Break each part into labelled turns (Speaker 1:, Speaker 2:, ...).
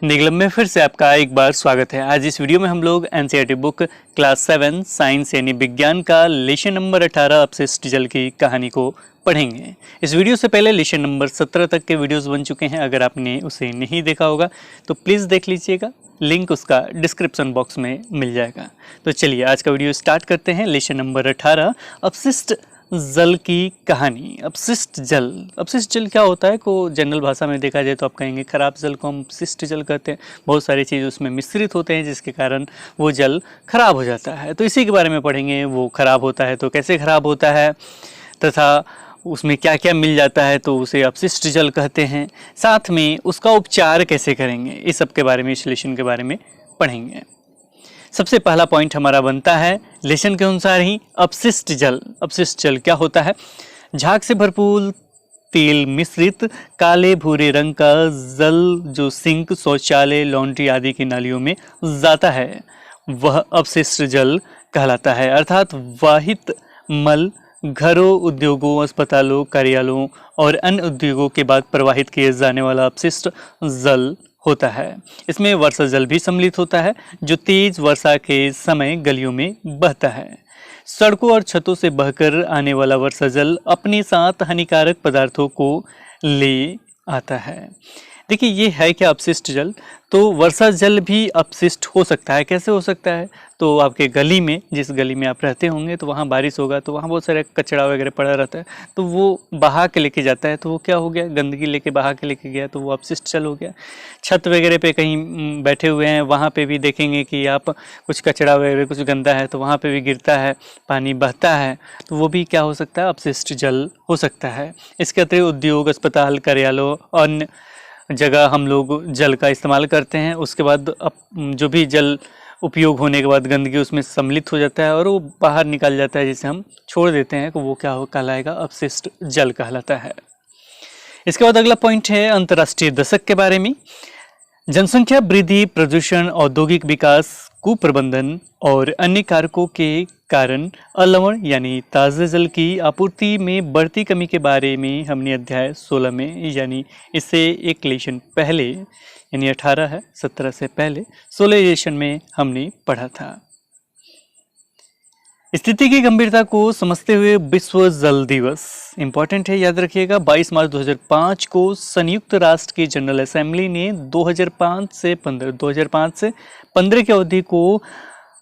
Speaker 1: निगलम में फिर से आपका एक बार स्वागत है। आज इस वीडियो में हम लोग एनसीईआरटी बुक क्लास 7 साइंस यानी विज्ञान का लेशन नंबर 18 अपशिष्ट जल की कहानी को पढ़ेंगे। इस वीडियो से पहले लेशन नंबर 17 तक के वीडियोस बन चुके हैं। अगर आपने उसे नहीं देखा होगा तो प्लीज़ देख लीजिएगा, लिंक उसका डिस्क्रिप्शन बॉक्स में मिल जाएगा। तो चलिए आज का वीडियो स्टार्ट करते हैं। लेशन नंबर 18 अपशिष्ट जल की कहानी। अपशिष्ट जल क्या होता है को जनरल भाषा में देखा जाए तो आप कहेंगे खराब जल को हम अपशिष्ट जल कहते हैं। बहुत सारी चीज़ उसमें मिश्रित होते हैं जिसके कारण वो जल खराब हो जाता है। तो इसी के बारे में पढ़ेंगे। वो खराब होता है तो कैसे खराब होता है तथा उसमें क्या क्या मिल जाता है तो उसे अपशिष्ट जल कहते हैं। साथ में उसका उपचार कैसे करेंगे, इस सब के बारे में, इस लेशन के बारे में पढ़ेंगे। सबसे पहला पॉइंट हमारा बनता है लेशन के अनुसार ही अपशिष्ट जल। अपशिष्ट जल क्या होता है? झाग से भरपूर तेल मिश्रित काले भूरे रंग का जल जो सिंक, शौचालय, लॉन्ड्री आदि की नालियों में जाता है वह अपशिष्ट जल कहलाता है। अर्थात वाहित मल घरों, उद्योगों, अस्पतालों, कार्यालयों और अन्य उद्योगों के बाद प्रवाहित किए जाने वाला अपशिष्ट जल होता है। इसमें वर्षा जल भी सम्मिलित होता है जो तेज वर्षा के समय गलियों में बहता है। सड़कों और छतों से बहकर आने वाला वर्षा जल अपने साथ हानिकारक पदार्थों को ले आता है। देखिए ये है क्या अपशिष्ट जल? तो वर्षा जल भी अपशिष्ट हो सकता है। कैसे हो सकता है? तो आपके गली में, जिस गली में आप रहते होंगे तो वहाँ बारिश होगा तो वहाँ बहुत सारे कचरा वगैरह पड़ा रहता है तो वो बहा के लेके जाता है तो वो क्या हो गया, गंदगी लेके बहा के लेके गया तो वो अपशिष्ट जल हो गया। छत वगैरह पे कहीं बैठे हुए हैं वहाँ पे भी देखेंगे कि आप कुछ कचरा वगैरह कुछ गंदा है तो वहाँ पे भी गिरता है, पानी बहता है तो वो भी क्या हो सकता है, अपशिष्ट जल हो सकता है। इसके अतिरिक्त उद्योग, अस्पताल, कार्यालय, अन्य जगह हम लोग जल का इस्तेमाल करते हैं। उसके बाद जो भी जल उपयोग होने के बाद गंदगी उसमें सम्मिलित हो जाता है और वो बाहर निकल जाता है, जिसे हम छोड़ देते हैं, तो वो क्या हो कहलाएगा, अपशिष्ट जल कहलाता है। इसके बाद अगला पॉइंट है अंतर्राष्ट्रीय दशक के बारे में। जनसंख्या वृद्धि, प्रदूषण, औद्योगिक विकास, कुप्रबंधन और अन्य कारकों के कारण अलवण यानी ताज़े जल की आपूर्ति में बढ़ती कमी के बारे में हमने अध्याय 16 में, यानी इससे एक लेशन पहले, यानी 18 है, 17 से पहले 16 लेशन में हमने पढ़ा था। स्थिति की गंभीरता को समझते हुए विश्व जल दिवस इंपॉर्टेंट है, याद रखिएगा। 22 मार्च 2005 को संयुक्त राष्ट्र की जनरल असेंबली ने 2005 से 15 की अवधि को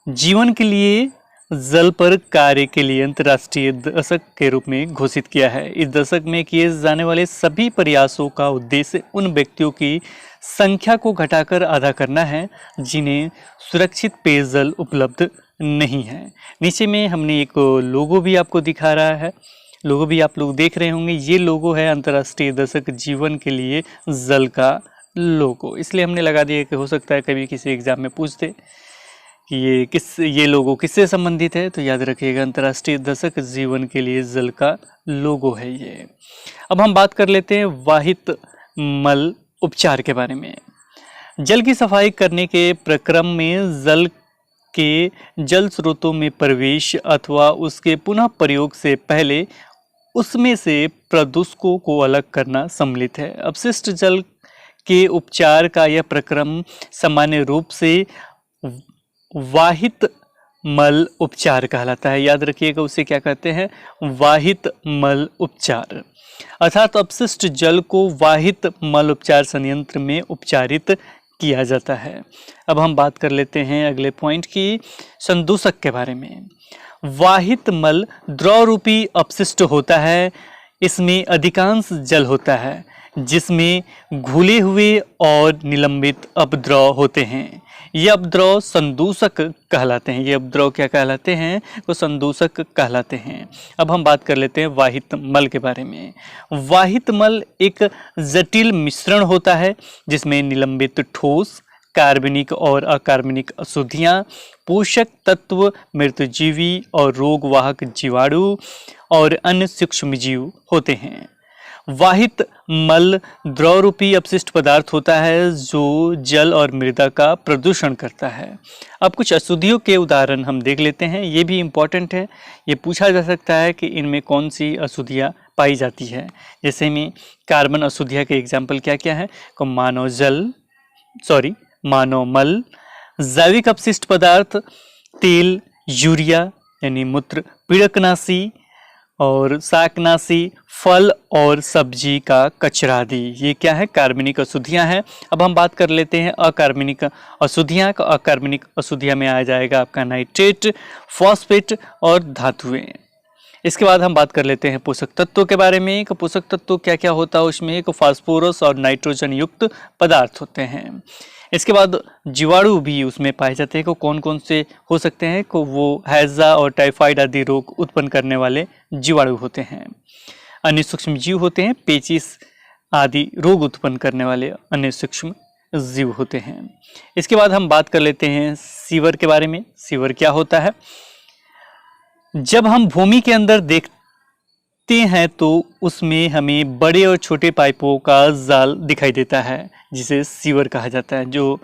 Speaker 1: जीवन के लिए जल पर कार्य के लिए अंतर्राष्ट्रीय दशक के रूप में घोषित किया है। इस दशक में किए जाने वाले सभी प्रयासों का उद्देश्य उन व्यक्तियों की संख्या को घटाकर आधा करना है जिन्हें सुरक्षित पेयजल उपलब्ध नहीं है। नीचे में हमने एक लोगो भी आपको दिखा रहा है, लोगो भी आप लोग देख रहे होंगे। ये लोगो है अंतर्राष्ट्रीय दशक जीवन के लिए जल का लोगो, इसलिए हमने लगा दिया कि हो सकता है कभी किसी एग्जाम में पूछ दे कि ये लोगो किससे संबंधित है, तो याद रखिएगा अंतर्राष्ट्रीय दशक जीवन के लिए जल का लोगो है ये। अब हम बात कर लेते हैं वाहित मल उपचार के बारे में। जल की सफाई करने के प्रक्रम में जल के जल स्रोतों में प्रवेश अथवा उसके पुनः प्रयोग से पहले उसमें से प्रदूषकों को अलग करना सम्मिलित है। अपशिष्ट जल के उपचार का यह प्रक्रम सामान्य रूप से वाहित मल उपचार कहलाता है। याद रखिएगा उसे क्या कहते हैं, वाहित मल उपचार। अर्थात अपशिष्ट जल को वाहित मल उपचार संयंत्र में उपचारित किया जाता है। अब हम बात कर लेते हैं अगले पॉइंट की, संदूषक के बारे में। वाहित मल द्रव रूपी अपशिष्ट होता है। इसमें अधिकांश जल होता है जिसमें घुले हुए और निलंबित अपद्रव होते हैं। ये अपद्रव संदूषक कहलाते हैं। ये अपद्रव क्या कहलाते हैं, वो संदूषक कहलाते हैं। अब हम बात कर लेते हैं वाहित मल के बारे में। वाहित मल एक जटिल मिश्रण होता है जिसमें निलंबित ठोस, कार्बनिक और अकार्बनिक अशुद्धियाँ, पोषक तत्व, मृतजीवी और रोगवाहक जीवाणु और अन्य सूक्ष्मजीव होते हैं। वाहित मल द्रव रूपी अपशिष्ट पदार्थ होता है जो जल और मृदा का प्रदूषण करता है। अब कुछ अशुद्धियों के उदाहरण हम देख लेते हैं, ये भी इम्पोर्टेंट है। ये पूछा जा सकता है कि इनमें कौन सी अशुद्धियाँ पाई जाती है। जैसे में कार्बन अशुद्धियाँ के एग्जाम्पल क्या क्या है, मानव जल, मानव मल, जैविक अपशिष्ट पदार्थ, तेल, यूरिया यानी मूत्र, पीड़कनाशी और शाकनाशी, फल और सब्जी का कचरा आदि। ये क्या है? कार्बनिक अशुद्धियां हैं। अब हम बात कर लेते हैं अकार्बनिक अशुद्धियां। अकार्बनिक अशुद्धियां में आ जाएगा आपका नाइट्रेट, फॉस्फेट और धातुएं। इसके बाद हम बात कर लेते हैं पोषक तत्वों के बारे में। पोषक तत्व क्या क्या होता है उसमें? एक फास्फोरस और नाइट्रोजन युक्त पदार्थ होते हैं। इसके बाद जीवाणु भी उसमें पाए जाते हैं। कौन कौन से हो सकते हैं? वो हैजा और टाइफाइड आदि रोग उत्पन्न करने वाले जीवाणु होते हैं। अन्य सूक्ष्म जीव होते हैं, पेचिस आदि रोग उत्पन्न करने वाले अन्य सूक्ष्म जीव होते हैं। इसके बाद हम बात कर लेते हैं सीवर के बारे में। सीवर क्या होता है? जब हम भूमि के अंदर देखते हैं तो उसमें हमें बड़े और छोटे पाइपों का जाल दिखाई देता है, जिसे सीवर कहा जाता है। जो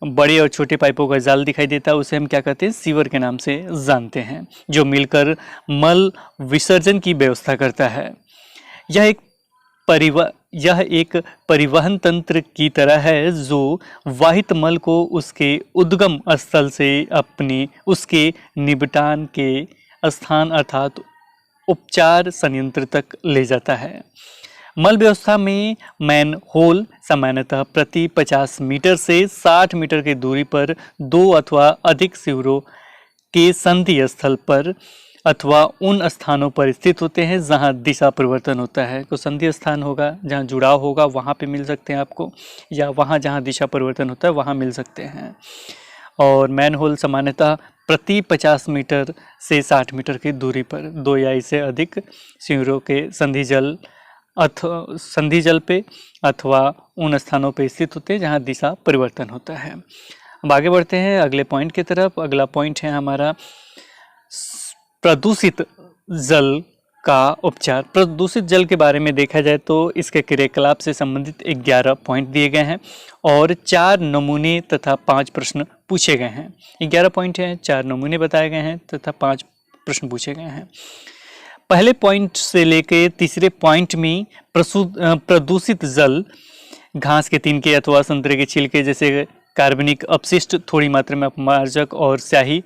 Speaker 1: बड़े और छोटे पाइपों का जाल दिखाई देता है उसे हम क्या कहते हैं? सीवर के नाम से जानते हैं, जो मिलकर मल विसर्जन की व्यवस्था करता है। यह एक परिवहन तंत्र की तरह है जो वाहित मल को उसके उद्गम स्थल से उसके निपटान के स्थान अर्थात उपचार संयंत्र तक ले जाता है। मल व्यवस्था में मैन होल सामान्यतः प्रति 50 मीटर से 60 मीटर की दूरी पर 2 अथवा अधिक सीवरों के संधि स्थल पर अथवा उन स्थानों पर स्थित होते हैं जहां दिशा परिवर्तन होता है। तो संधि स्थान होगा, जहां जुड़ाव होगा, वहां पे मिल सकते हैं आपको, या वहां जहां दिशा परिवर्तन होता है वहां मिल सकते हैं। और मैन होल सामान्यतः प्रति 50 मीटर से 60 मीटर की दूरी पर 2 या इससे अधिक सीवरों के संधि जल पे अथवा उन स्थानों पे स्थित होते हैं जहां दिशा परिवर्तन होता है। अब आगे बढ़ते हैं अगले पॉइंट की तरफ। अगला पॉइंट है हमारा प्रदूषित जल का उपचार। प्रदूषित जल के बारे में देखा जाए तो इसके क्रियाकलाप से संबंधित 11 पॉइंट दिए गए हैं और 4 नमूने तथा 5 प्रश्न पूछे गए हैं। 11 पॉइंट हैं, 4 नमूने बताए गए हैं तथा 5 प्रश्न पूछे गए हैं। पहले पॉइंट से लेकर तीसरे पॉइंट में प्रदूषित जल घास के तिनके अथवा संतरे के छिलके जैसे कार्बनिक अपशिष्ट, थोड़ी मात्रा में अपमार्जक और स्याही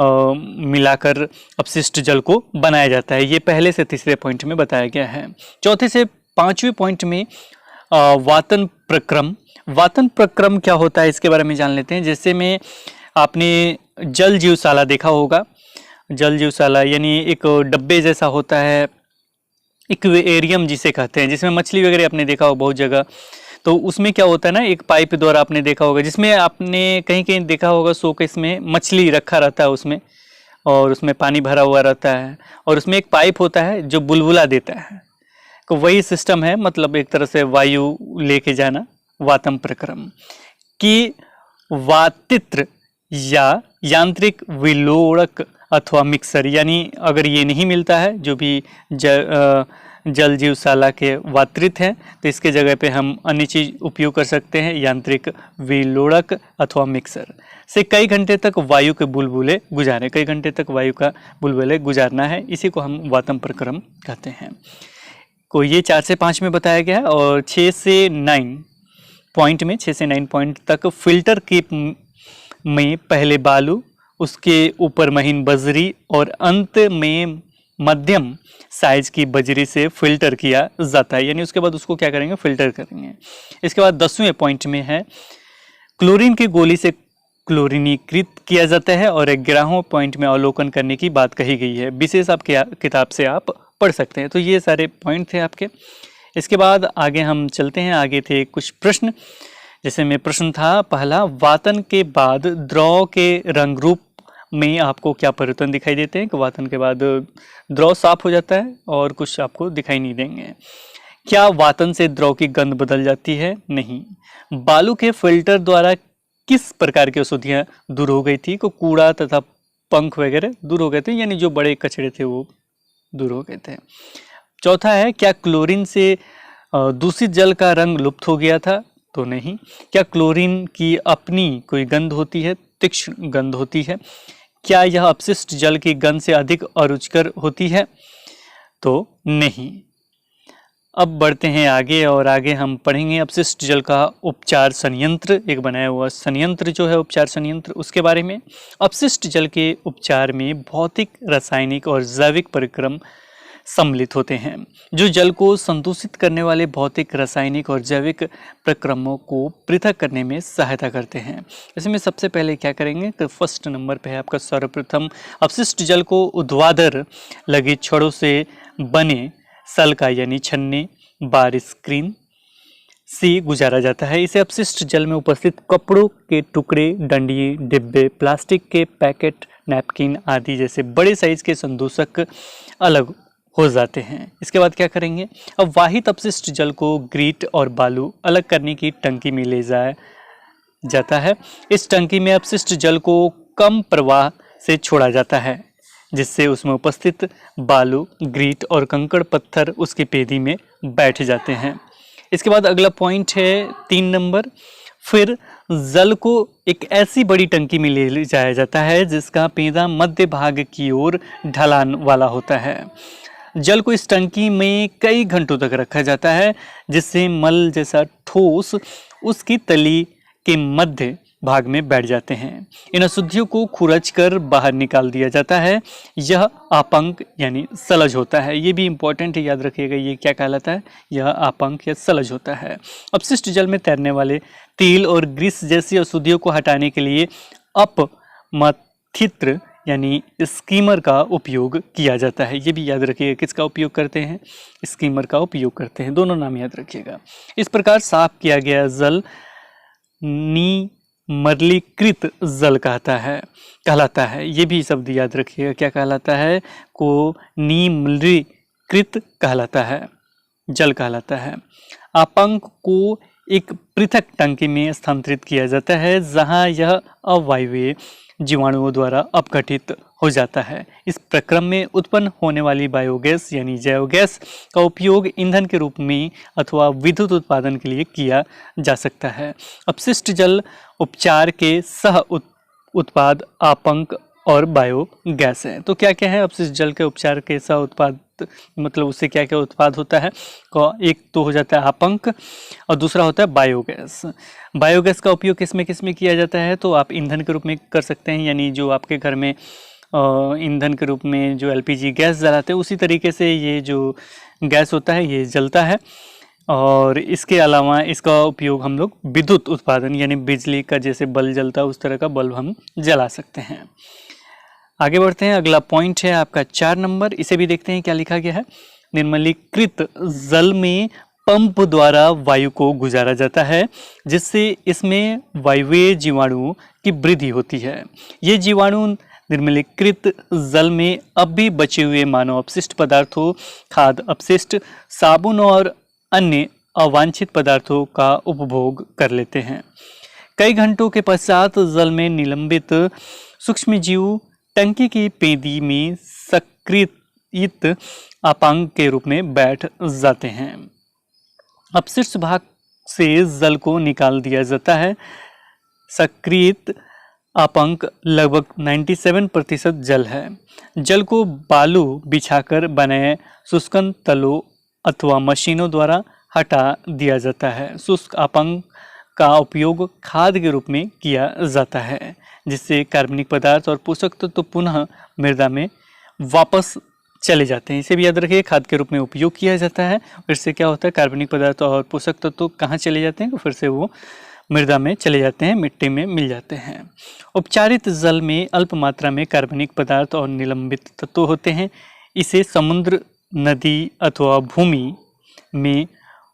Speaker 1: मिलाकर अपशिष्ट जल को बनाया जाता है। ये पहले से तीसरे पॉइंट में बताया गया है। चौथे से 5वें पॉइंट में वातन प्रक्रम। वातन प्रक्रम क्या होता है इसके बारे में जान लेते हैं। जैसे में आपने जल जीवशाला देखा होगा। जल जीवशाला यानी एक डब्बे जैसा होता है, एक्वेरियम जिसे कहते हैं, जिसमें मछली वगैरह आपने देखा हो बहुत जगह। तो उसमें क्या होता है ना, एक पाइप द्वारा आपने देखा होगा, जिसमें आपने कहीं कहीं देखा होगा शोकेस में मछली रखा रहता है उसमें, और उसमें पानी भरा हुआ रहता है और उसमें एक पाइप होता है जो बुलबुला देता है। तो वही सिस्टम है, मतलब एक तरह से वायु लेके जाना। वातम प्रक्रम की वातित्र या यांत्रिक विलोड़क अथवा मिक्सर, यानी अगर ये नहीं मिलता है, जो भी जल जीवशाला के वात्रित हैं, तो इसके जगह पे हम अन्य चीज़ उपयोग कर सकते हैं, यांत्रिक विलोड़क अथवा मिक्सर से कई घंटे तक वायु के बुलबुले गुजारें। कई घंटे तक वायु का बुलबुले गुजारना है, इसी को हम वातम प्रक्रम कहते हैं। को ये 4 से 5 में बताया गया है। और 6 से 9 पॉइंट में, 6 से 9 पॉइंट तक फिल्टर के में पहले बालू, उसके ऊपर महीन बजरी और अंत में मध्यम साइज की बजरी से फिल्टर किया जाता है। यानी उसके बाद उसको क्या करेंगे? फिल्टर करेंगे। इसके बाद 10वें पॉइंट में है क्लोरीन की गोली से क्लोरीनीकृत किया जाता है। और 11वें पॉइंट में अवलोकन करने की बात कही गई है, विशेष आपके किताब से आप पढ़ सकते हैं। तो ये सारे पॉइंट थे आपके। इसके बाद आगे हम चलते हैं। आगे थे कुछ प्रश्न, जैसे में प्रश्न था पहला, वातन के बाद द्रव के रंग रूप में आपको क्या परिवर्तन दिखाई देते हैं? कि वातन के बाद द्रव साफ हो जाता है और कुछ आपको दिखाई नहीं देंगे। क्या वातन से द्रव की गंध बदल जाती है? नहीं। बालू के फिल्टर द्वारा किस प्रकार की अशुद्धियां दूर हो गई थी? को कूड़ा तथा पंख वगैरह दूर हो गए थे, यानी जो बड़े कचरे थे वो दूर हो गए थे। चौथा है, क्या क्लोरीन से दूषित जल का रंग लुप्त हो गया था? तो नहीं। क्या क्लोरीन की अपनी कोई गंध होती है? तीक्ष्ण गंध होती है। क्या यह अपशिष्ट जल की गंध से अधिक अरुचिकर होती है? तो नहीं। अब बढ़ते हैं आगे और आगे हम पढ़ेंगे अपशिष्ट जल का उपचार संयंत्र, एक बनाया हुआ संयंत्र जो है उपचार संयंत्र, उसके बारे में। अपशिष्ट जल के उपचार में भौतिक, रासायनिक और जैविक परिक्रम सम्मिलित होते हैं जो जल को संदूषित करने वाले भौतिक, रासायनिक और जैविक प्रक्रमों को पृथक करने में सहायता करते हैं। इसमें सबसे पहले क्या करेंगे तो फर्स्ट नंबर पे है आपका सर्वप्रथम अपशिष्ट जल को ऊर्ध्वाधर लगे छड़ों से बने सल्का यानी छन्ने, बार स्क्रीन से गुजारा जाता है। इसे अपशिष्ट जल में उपस्थित कपड़ों के टुकड़े, डंडिये, डिब्बे, प्लास्टिक के पैकेट, नैपकिन आदि जैसे बड़े साइज के संदूषक अलग हो जाते हैं। इसके बाद क्या करेंगे, अब वाहित अपशिष्ट जल को ग्रीट और बालू अलग करने की टंकी में ले जाया जाता है। इस टंकी में अपशिष्ट जल को कम प्रवाह से छोड़ा जाता है जिससे उसमें उपस्थित बालू, ग्रीट और कंकड़ पत्थर उसकी पेदी में बैठ जाते हैं। इसके बाद अगला पॉइंट है 3 नंबर, फिर जल को एक ऐसी बड़ी टंकी में ले जाया जाता है जिसका पेंदा मध्य भाग की ओर ढलान वाला होता है। जल को इस टंकी में कई घंटों तक रखा जाता है जिससे मल जैसा ठोस उसकी तली के मध्य भाग में बैठ जाते हैं। इन अशुद्धियों को खुरच कर बाहर निकाल दिया जाता है। यह आपंक यानी सलज होता है। ये भी इंपॉर्टेंट है, याद रखिएगा, ये क्या कहलाता है, यह आपंक या सलज होता है। अपशिष्ट जल में तैरने वाले तेल और ग्रीस जैसी अशुद्धियों को हटाने के लिए अपमथित्र यानी स्कीमर का उपयोग किया जाता है। ये भी याद रखिएगा, किसका उपयोग करते हैं, स्कीमर का उपयोग करते हैं, दोनों नाम याद रखिएगा। इस प्रकार साफ किया गया जल निमलीकृत जल कहलाता है। ये भी शब्द याद रखिएगा, क्या कहलाता है, को निम्लीकृत कहलाता है, जल कहलाता है। आपंक को एक पृथक टंकी में स्थानांतरित किया जाता है जहां यह अवायवीय जीवाणुओं द्वारा अपघटित हो जाता है। इस प्रक्रम में उत्पन्न होने वाली बायोगैस यानी जैव गैस का उपयोग ईंधन के रूप में अथवा विद्युत उत्पादन के लिए किया जा सकता है। अपशिष्ट जल उपचार के सह उत्पाद आपंक और बायोगैस है। तो क्या क्या है अपशिष्ट जल के उपचार के सह उत्पाद, मतलब उससे क्या क्या उत्पाद होता है, एक तो हो जाता है आपंक और दूसरा होता है बायोगैस। बायोगैस का उपयोग किसमें किया जाता है, तो आप ईंधन के रूप में कर सकते हैं, यानी जो आपके घर में ईंधन के रूप में जो एलपीजी गैस जलाते हैं उसी तरीके से ये जो गैस होता है ये जलता है। और इसके अलावा इसका उपयोग हम लोग विद्युत उत्पादन यानी बिजली का जैसे बल्ब जलता है उस तरह का बल्ब हम जला सकते हैं। आगे बढ़ते हैं, अगला पॉइंट है आपका 4 नंबर, इसे भी देखते हैं क्या लिखा गया है। निर्मलीकृत जल में पंप द्वारा वायु को गुजारा जाता है जिससे इसमें वायवीय जीवाणुओं की वृद्धि होती है। ये जीवाणु निर्मलीकृत जल में अब भी बचे हुए मानव अपशिष्ट पदार्थों, खाद्य अपशिष्ट, साबुन और अन्य अवांछित पदार्थों का उपभोग कर लेते हैं। कई घंटों के पश्चात जल में निलंबित सूक्ष्मजीव टंकी की पेदी में सक्रियित आपंक के रूप में बैठ जाते हैं। अपशिष्ट भाग से जल को निकाल दिया जाता है। सक्रियित आपंक लगभग 97% जल है। जल को बालू बिछाकर बनाए शुष्क तलों अथवा मशीनों द्वारा हटा दिया जाता है। शुष्क आपंक का उपयोग खाद के रूप में किया जाता है जिससे कार्बनिक पदार्थ और पोषक तत्व तो पुनः मृदा में वापस चले जाते हैं। इसे भी याद रखिए, खाद के रूप में उपयोग किया जाता है। इससे क्या होता है, कार्बनिक पदार्थ और पोषक तत्व तो कहाँ चले जाते हैं, तो फिर से वो मृदा में चले जाते हैं, मिट्टी में मिल जाते हैं। उपचारित जल में अल्प मात्रा में कार्बनिक पदार्थ और निलंबित तत्व होते हैं। इसे समुद्र, नदी अथवा भूमि में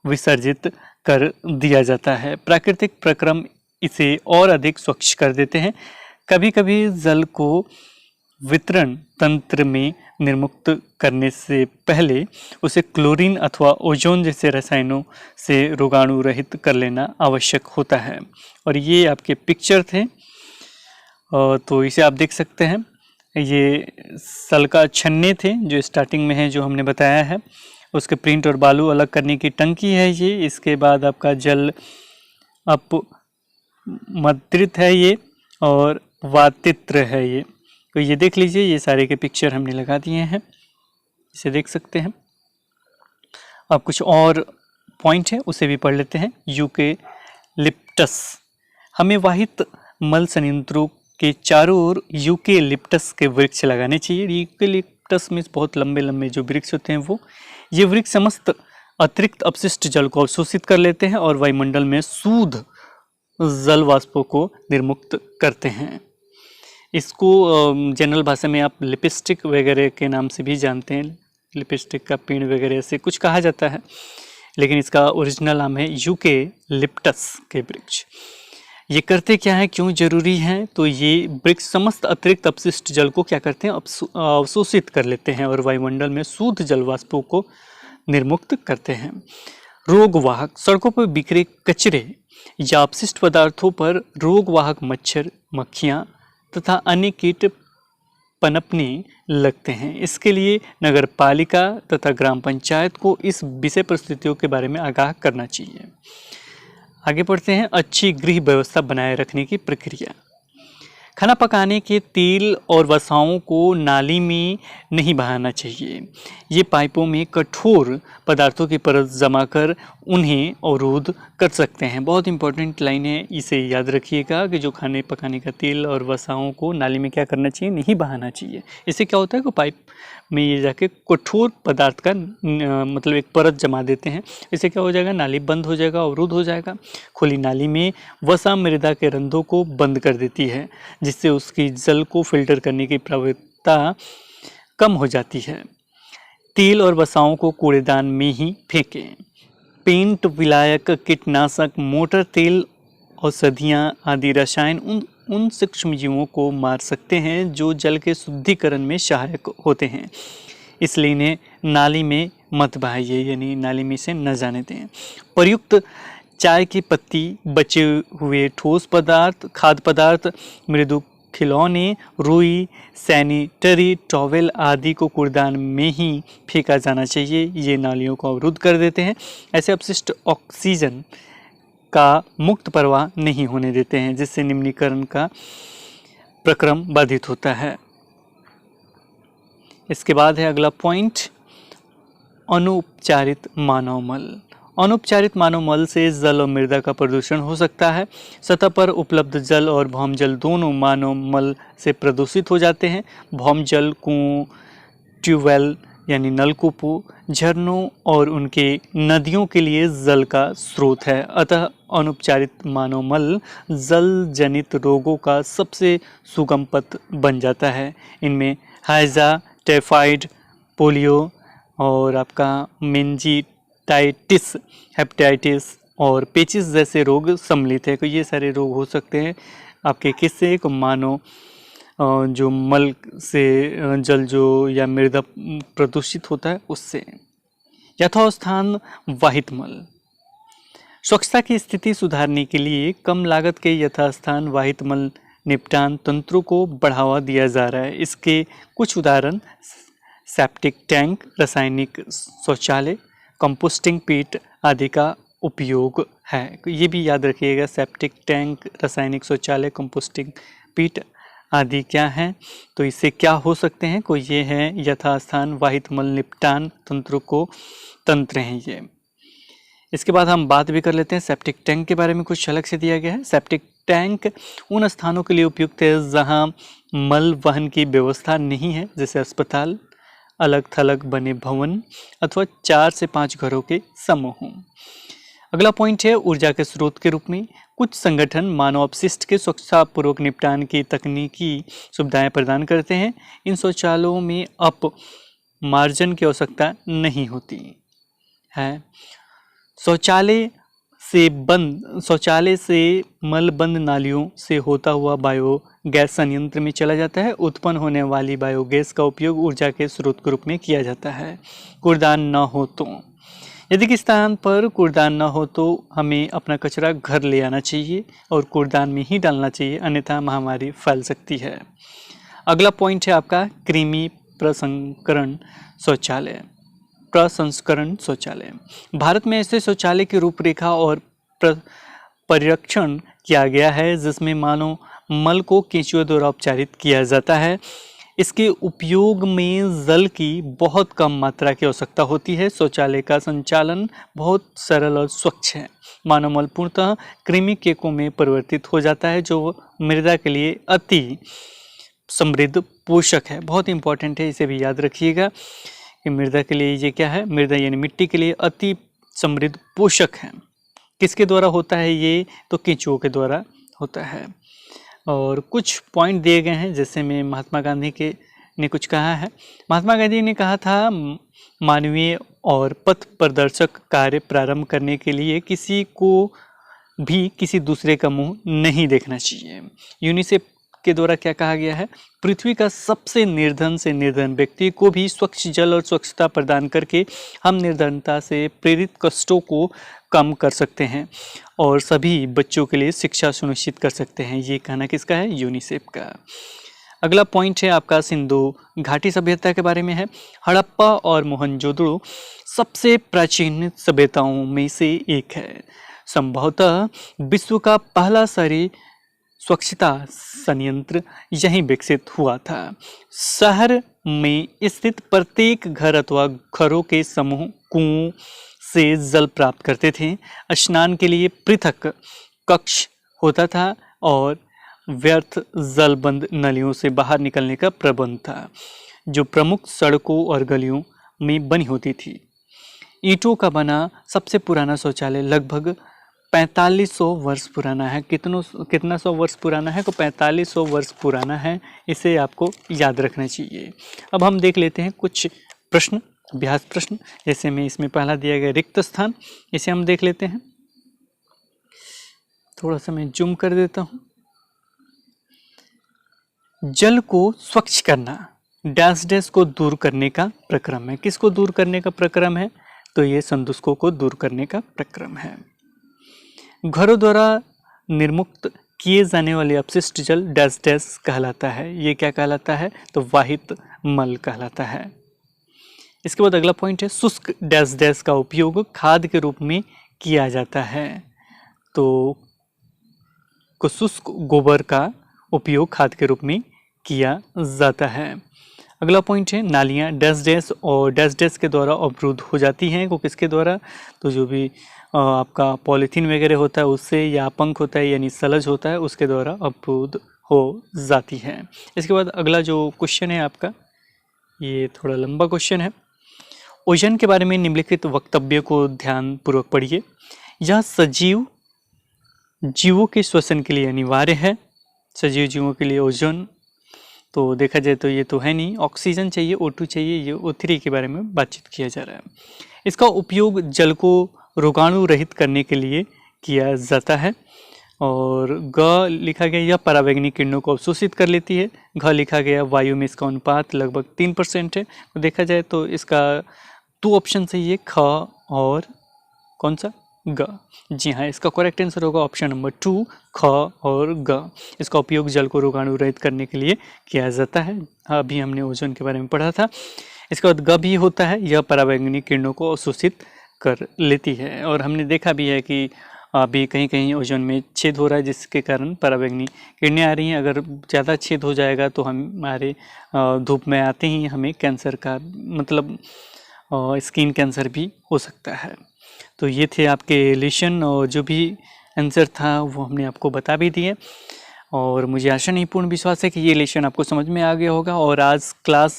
Speaker 1: विसर्जित कर दिया जाता है। प्राकृतिक प्रक्रम इसे और अधिक स्वच्छ कर देते हैं। कभी कभी जल को वितरण तंत्र में निर्मुक्त करने से पहले उसे क्लोरीन अथवा ओजोन जैसे रसायनों से रोगाणु रहित कर लेना आवश्यक होता है। और ये आपके पिक्चर थे, तो इसे आप देख सकते हैं। ये सल्का छन्ने थे जो स्टार्टिंग में है, जो हमने बताया है। उसके प्रिंट और बालू अलग करने की टंकी है ये। इसके बाद आपका जल अपमत्रित है ये, और वातित्र है ये। तो ये देख लीजिए, ये सारे के पिक्चर हमने लगा दिए हैं, इसे देख सकते हैं। अब कुछ और पॉइंट है उसे भी पढ़ लेते हैं। यूकेलिप्टस, हमें वाहित मल संयंत्रों के चारों ओर यूकेलिप्टस के वृक्ष लगाने चाहिए। यूकेलिप्टस में बहुत लंबे लंबे जो वृक्ष होते हैं ये वृक्ष समस्त अतिरिक्त अपशिष्ट जल को अवशोषित कर लेते हैं और वायुमंडल में शुद्ध जल वाष्पों को निर्मुक्त करते हैं। इसको जनरल भाषा में आप लिपस्टिक वगैरह के नाम से भी जानते हैं, लिपस्टिक का पेड़ वगैरह से कुछ कहा जाता है, लेकिन इसका ओरिजिनल नाम है यूकेलिप्टस के वृक्ष। ये करते क्या है, क्यों जरूरी है, तो ये वृक्ष समस्त अतिरिक्त अपशिष्ट जल को क्या करते हैं, अवशोषित कर लेते हैं और वायुमंडल में शुद्ध जल वाष्पों को निर्मुक्त करते हैं। रोगवाहक, सड़कों पर बिखरे कचरे या अपशिष्ट पदार्थों पर रोगवाहक मच्छर, मक्खियाँ तथा अन्य कीट पनपने लगते हैं। इसके लिए नगर पालिका तथा ग्राम पंचायत को इस विषय परिस्थितियों के बारे में आगाह करना चाहिए। आगे बढ़ते हैं, अच्छी गृह व्यवस्था बनाए रखने की प्रक्रिया। खाना पकाने के तेल और वसाओं को नाली में नहीं बहाना चाहिए। ये पाइपों में कठोर पदार्थों की परत जमा कर उन्हें अवरोध कर सकते हैं। बहुत इंपॉर्टेंट लाइन है, इसे याद रखिएगा कि जो खाने पकाने का तेल और वसाओं को नाली में क्या करना चाहिए, नहीं बहाना चाहिए। इससे क्या होता है कि पाइप में ये जाके कठोर पदार्थ का मतलब एक परत जमा देते हैं। इससे क्या हो जाएगा, नाली बंद हो जाएगा, अवरुद्ध हो जाएगा। खुली नाली में वसा मृदा के रंध्रों को बंद कर देती है, जिससे उसकी जल को फिल्टर करने की प्रवृत्ति कम हो जाती है। तेल और वसाओं को कूड़ेदान में ही फेंकें। पेंट, विलायक, कीटनाशक, मोटर तेल, औषधियाँ आदि रसायन उन सूक्ष्मजीवों को मार सकते हैं जो जल के शुद्धिकरण में सहायक होते हैं, इसलिए इन्हें नाली में मत बहाइए, यानी नाली में से न जाने दें। प्रयुक्त चाय की पत्ती, बचे हुए ठोस पदार्थ, खाद्य पदार्थ, मृदु खिलौने, रुई, सैनिटरी टॉवेल आदि को कूड़ेदान में ही फेंका जाना चाहिए। ये नालियों को अवरुद्ध कर देते हैं। ऐसे अपशिष्ट ऑक्सीजन का मुक्त प्रवाह नहीं होने देते हैं, जिससे निम्नीकरण का प्रक्रम बाधित होता है। इसके बाद है अगला पॉइंट, अनुपचारित मानव मल। अनुपचारित मानव मल से जल और मृदा का प्रदूषण हो सकता है। सतह पर उपलब्ध जल और भौम जल दोनों मानव मल से प्रदूषित हो जाते हैं। भौम जल कुओं, ट्यूबवेल यानी नलकूपों, झरनों और उनके नदियों के लिए जल का स्रोत है। अतः अनुपचारित मानव मल जल जनित रोगों का सबसे सुगम पथ बन जाता है। इनमें हैजा, टाइफाइड, पोलियो और आपका मेनिंजाइटिस, हेपेटाइटिस और पेचिस जैसे रोग सम्मिलित है। तो ये सारे रोग हो सकते हैं आपके किससे, को मानव जो मल से जल जो या मृदा प्रदूषित होता है उससे। यथास्थान वाहित मल, स्वच्छता की स्थिति सुधारने के लिए कम लागत के यथास्थान वाहित मल निपटान तंत्रों को बढ़ावा दिया जा रहा है। इसके कुछ उदाहरण सेप्टिक टैंक, रासायनिक शौचालय, कंपोस्टिंग पीट आदि का उपयोग है। ये भी याद रखिएगा, सेप्टिक टैंक, रासायनिक शौचालय, कंपोस्टिंग पीट आदि क्या हैं, तो इससे क्या हो सकते हैं, को ये है यथास्थान वाहित मल निपटान तंत्र हैं ये। इसके बाद हम बात भी कर लेते हैं सेप्टिक टैंक के बारे में, कुछ अलग से दिया गया है। सेप्टिक टैंक उन स्थानों के लिए उपयुक्त है जहां मल वहन की व्यवस्था नहीं है, जैसे अस्पताल, अलग थलग बने भवन अथवा 4 से 5 घरों के समूह। अगला पॉइंट है ऊर्जा के स्रोत के रूप में। कुछ संगठन मानव अपशिष्ट के स्वच्छतापूर्वक निपटान की तकनीकी सुविधाएं प्रदान करते हैं। इन शौचालयों में अपमार्जन की आवश्यकता नहीं होती है। शौचालय से मल बंद नालियों से होता हुआ बायोगैस संयंत्र में चला जाता है। उत्पन्न होने वाली बायोगैस का उपयोग ऊर्जा के स्रोत के रूप में किया जाता है। कूड़ेदान न हो तो, यदि किसी स्थान पर कूड़ेदान न हो तो हमें अपना कचरा घर ले आना चाहिए और कूड़ेदान में ही डालना चाहिए, अन्यथा महामारी फैल सकती है। अगला पॉइंट है आपका कृमि प्रसंस्करण शौचालय। भारत में ऐसे शौचालय की रूपरेखा और परीक्षण किया गया है जिसमें मानव मल को केंचुओं द्वारा उपचारित किया जाता है। इसके उपयोग में जल की बहुत कम मात्रा की आवश्यकता होती है। शौचालय का संचालन बहुत सरल और स्वच्छ है। मानव मल पूर्णतः कृमि केकों में परिवर्तित हो जाता है जो मृदा के लिए अति समृद्ध पोषक है। बहुत इंपॉर्टेंट है, इसे भी याद रखिएगा कि मृदा के लिए ये क्या है, मृदा यानी मिट्टी के लिए अति समृद्ध पोषक है। किसके द्वारा होता है ये, तो केंचुओं के द्वारा होता है। और कुछ पॉइंट दिए गए हैं, जैसे में महात्मा गांधी के ने कुछ कहा है। महात्मा गांधी ने कहा था मानवीय और पथ प्रदर्शक कार्य प्रारंभ करने के लिए किसी को भी किसी दूसरे का मुंह नहीं देखना चाहिए। यूनिसेफ के द्वारा क्या कहा गया है, पृथ्वी का सबसे निर्धन से निर्धन व्यक्ति को भी स्वच्छ जल और स्वच्छता प्रदान करके हम निर्धनता से प्रेरित कष्टों को कम कर सकते हैं और सभी बच्चों के लिए शिक्षा सुनिश्चित कर सकते हैं। ये कहना किसका है, यूनिसेफ का। अगला पॉइंट है आपका सिंधु घाटी सभ्यता के बारे में है। हड़प्पा और मोहनजोदड़ो सबसे प्राचीन सभ्यताओं में से एक है। संभवतः विश्व का पहला शहरी स्वच्छता संयंत्र यहीं विकसित हुआ था। शहर में स्थित प्रत्येक घर अथवा घरों के समूह कुओं से जल प्राप्त करते थे। स्नान के लिए पृथक कक्ष होता था और व्यर्थ जलबंद नलियों से बाहर निकलने का प्रबंध था, जो प्रमुख सड़कों और गलियों में बनी होती थी। ईंटों का बना सबसे पुराना शौचालय लगभग 4500 वर्ष पुराना है। कितना सौ वर्ष पुराना है, तो 4500 वर्ष पुराना है। इसे आपको याद रखना चाहिए। अब हम देख लेते हैं कुछ प्रश्न, अभ्यास प्रश्न। जैसे में इसमें पहला दिया गया रिक्त स्थान, इसे हम देख लेते हैं। थोड़ा सा मैं जूम कर देता हूँ। जल को स्वच्छ करना डैश डैश को दूर करने का प्रक्रम है। किसको दूर करने का प्रक्रम है, तो ये संदूषकों को दूर करने का प्रक्रम है। घरों द्वारा निर्मुक्त किए जाने वाले अपशिष्ट जल डैश डैश कहलाता है। ये क्या कहलाता है, तो वाहित मल कहलाता है। इसके बाद अगला पॉइंट है शुष्क डैश डैश का उपयोग खाद के रूप में किया जाता है। तो शुष्क गोबर का उपयोग खाद के रूप में किया जाता है। अगला पॉइंट है नालियाँ डैश डैश और डैश डैश के द्वारा अवरुद्ध हो जाती हैं। को किसके द्वारा, तो जो भी आपका पॉलीथीन वगैरह होता है उससे, या पंख होता है यानी सलज होता है उसके द्वारा अवरुद्ध हो जाती है। इसके बाद अगला जो क्वेश्चन है आपका, ये थोड़ा लंबा क्वेश्चन है। ओजोन के बारे में निम्नलिखित वक्तव्य को ध्यानपूर्वक पढ़िए। यह सजीव जीवों के श्वसन के लिए अनिवार्य है। सजीव जीवों के लिए ओजोन तो देखा जाए तो ये तो है नहीं, ऑक्सीजन चाहिए, O2 चाहिए, ये O3 के बारे में बातचीत किया जा रहा है। इसका उपयोग जल को रोगाणु रहित करने के लिए किया जाता है। और ग लिखा गया यह पराबैंगनी किरणों को अवशोषित कर लेती है। घ लिखा गया वायु में इसका अनुपात लगभग 3% है। तो देखा जाए तो इसका 2 ऑप्शन सही है, ख और कौन सा, ग। जी हाँ, इसका करेक्ट आंसर होगा ऑप्शन नंबर 2, ख और ग। इसका उपयोग जल को रोगाणु रहित करने के लिए किया जाता है। अभी हमने ओजोन के बारे में पढ़ा था। इसके बाद ग भी होता है, यह पराबैंगनी किरणों को अवशोषित कर लेती है। और हमने देखा भी है कि अभी कहीं कहीं ओजोन में छेद हो रहा है, जिसके कारण पराबैंगनी किरणें आ रही हैं। अगर ज़्यादा छेद हो जाएगा तो हमारे धूप में आते ही हमें कैंसर का मतलब स्किन कैंसर भी हो सकता है। तो ये थे आपके लेसन, और जो भी आंसर था वो हमने आपको बता भी दिए। और मुझे आशा नहीं पूर्ण विश्वास है कि ये लेसन आपको समझ में आ गया होगा। और आज क्लास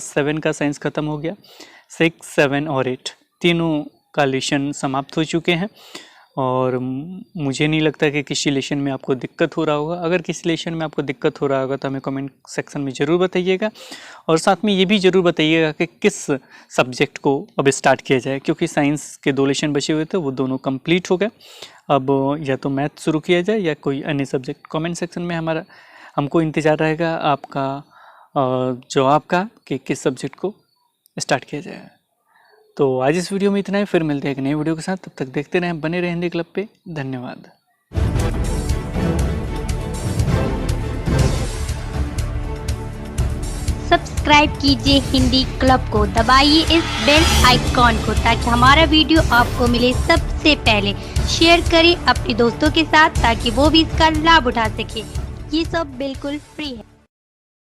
Speaker 1: 7 का साइंस ख़त्म हो गया। 6, 7 और 8 तीनों का लेसन समाप्त हो चुके हैं। और मुझे नहीं लगता कि किसी लेसन में आपको दिक्कत हो रहा होगा। अगर किसी लेसन में आपको दिक्कत हो रहा होगा तो हमें कमेंट सेक्शन में ज़रूर बताइएगा। और साथ में ये भी ज़रूर बताइएगा कि किस सब्जेक्ट को अब स्टार्ट किया जाए, क्योंकि साइंस के 2 लेसन बचे हुए थे, वो दोनों कंप्लीट हो गए। अब या तो मैथ शुरू किया जाए या कोई अन्य सब्जेक्ट। कमेंट सेक्शन में हमको इंतज़ार रहेगा आपका जवाब का कि किस सब्जेक्ट को स्टार्ट किया जाए। तो आज इस वीडियो में इतना ही, फिर मिलते हैं एक नई वीडियो के साथ। तब तक देखते रहें, बने रहें हिंदी क्लब पे। धन्यवाद।
Speaker 2: सब्सक्राइब कीजिए हिंदी क्लब को, दबाइए इस बेल आइकॉन को ताकि हमारा वीडियो आपको मिले सबसे पहले। शेयर करें अपने दोस्तों के साथ ताकि वो भी इसका लाभ उठा सके। ये सब बिल्कुल फ्री है।